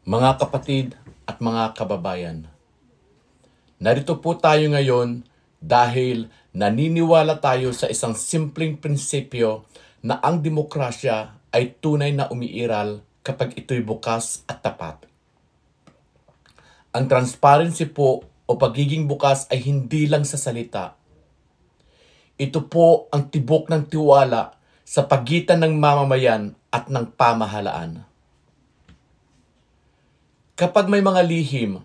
Mga kapatid at mga kababayan, narito po tayo ngayon dahil naniniwala tayo sa isang simpleng prinsipyo na ang demokrasya ay tunay na umiiral kapag ito'y bukas at tapat. Ang transparency po o pagiging bukas ay hindi lang sa salita. Ito po ang tibok ng tiwala sa pagitan ng mamamayan at ng pamahalaan. Kapag may mga lihim,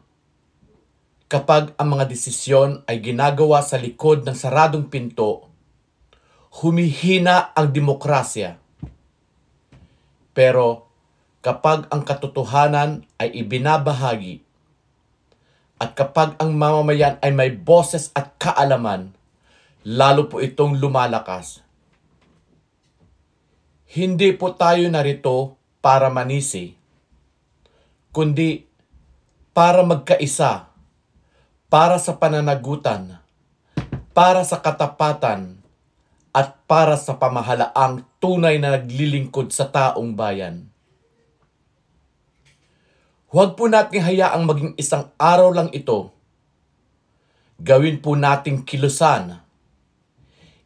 kapag ang mga desisyon ay ginagawa sa likod ng saradong pinto, humihina ang demokrasya. Pero kapag ang katotohanan ay ibinabahagi at kapag ang mamamayan ay may boses at kaalaman, lalo po itong lumalakas. Hindi po tayo narito para manisi, kundi para magkaisa, para sa pananagutan, para sa katapatan, at para sa pamahalaang tunay na naglilingkod sa taong bayan. Huwag po nating hayaang maging isang araw lang ito. Gawin po nating kilusan,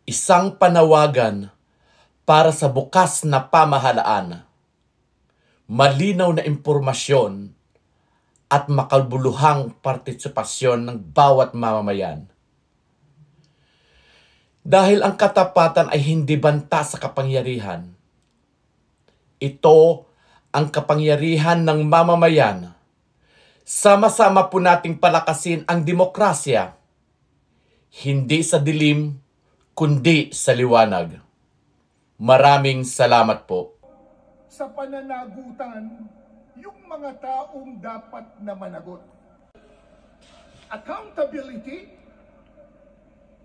isang panawagan para sa bukas na pamahalaan, malinaw na impormasyon, at makabuluhang partisipasyon ng bawat mamamayan. Dahil ang katapatan ay hindi banta sa kapangyarihan. Ito ang kapangyarihan ng mamamayan. Sama-sama po nating palakasin ang demokrasya, hindi sa dilim, kundi sa liwanag. Maraming salamat po. Sa pananagutan, yung mga taong dapat na managot. Accountability,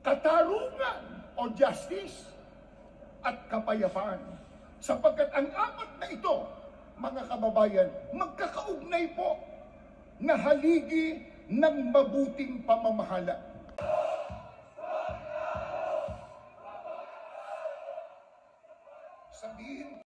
katarungan o justice, at kapayapaan. Sapagkat ang apat na ito, mga kababayan, magkakaugnay po na haligi ng mabuting pamamahala. Sabihin